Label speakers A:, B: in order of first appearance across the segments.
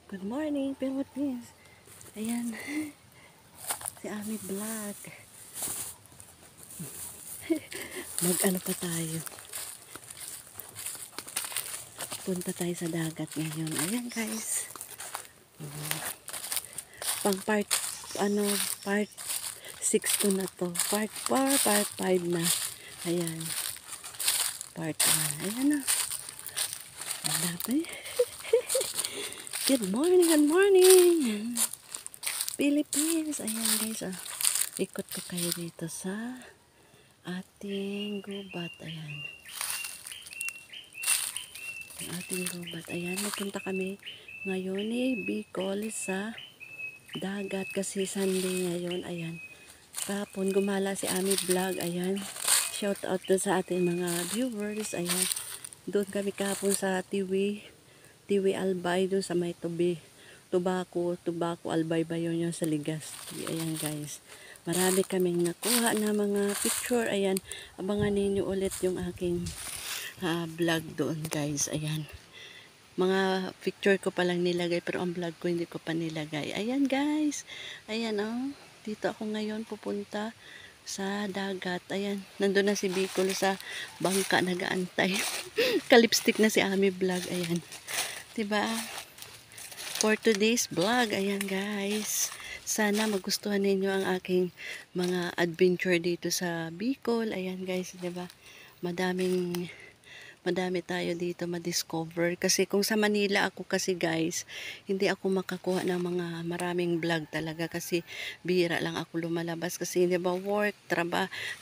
A: Good morning, Philippines. Ayan, si Ami Vlog. Mag-ano pa tayo. Punta tayo sa dagat ngayon. Ayan guys. Pang part 6 to na to. Part 4, part 5 na. Ayan. Part 1. Ayan na. Ang dami. Good morning, Philippines. Ayan guys, ikot ko kayo dito sa ating gubat. Ayan. Ang ating gubat. Ayan, magpunta kami ngayon Bicol sa dagat kasi Sunday ngayon. Ayan. Kahapon gumala si Ami Vlog. Ayan. Shout out to sa ating mga viewers. Ayan. Doon kami kahapon sa Tiwi Albay doon sa may Tobacco Albay ba yun yung sa Legazpi. Ayan guys. Marami kaming nakuha na mga picture. Ayan. Abangan ninyo ulit yung aking vlog doon guys. Ayan. Mga picture ko pa lang nilagay pero ang vlog ko hindi ko pa nilagay. Ayan guys. Ayan dito ako ngayon pupunta sa dagat. Ayan. Nandun na si Bicol sa bangka nagaantay. Kalipstick na si Ami Vlog. Ayan. Diba? For today's vlog. Ayan guys. Sana magustuhan ninyo ang aking mga adventure dito sa Bicol. Ayan guys. Diba? Madami tayo dito ma-discover. Kasi kung sa Manila ako kasi guys, hindi ako makakuha ng mga maraming vlog talaga. Kasi bihira lang ako lumalabas. Kasi hindi ba work,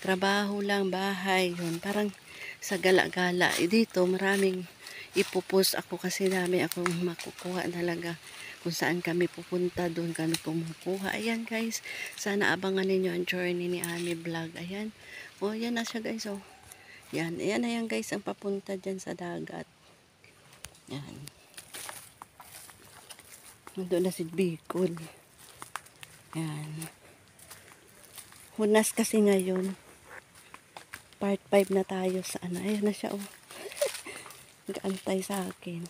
A: trabaho lang, bahay. Yun. Parang sa gala-gala. Dito maraming ipupost ako kasi dami akong makukuha talaga. Kung saan kami pupunta, doon kami pumukuha. Ayan guys, sana abangan ninyo ang journey ni Ami Vlog. Ayan. O, yan na siya guys. O. Yan, ayan na yan guys ang papunta dyan sa dagat. Yan. Nandun na si Bicol. Yan. Hunas kasi ngayon. Part 5 na tayo sa ano. Ayan na siya oh. Nag-antay sa akin.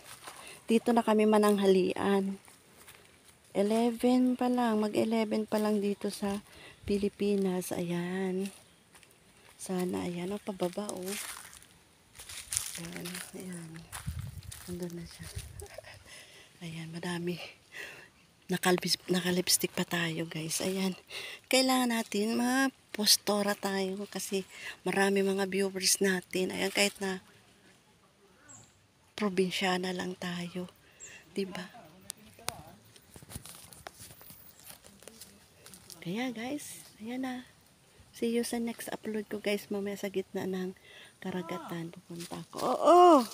A: Dito na kami mananghalian. 11 pa lang. Mag-11 pa lang dito sa Pilipinas. Ayan. Sana, ayan o, pababa o. Ayan, ayan. Nandun na siya. Ayan, madami. Nakalipstick pa tayo guys. Ayan. Kailangan natin postora tayo kasi marami mga viewers natin. Ayan, kahit na probinsyana lang tayo. Diba? Kaya guys, ayan na. See you sa next upload ko guys. Mamaya sa gitna ng karagatan pupunta ako. Oo!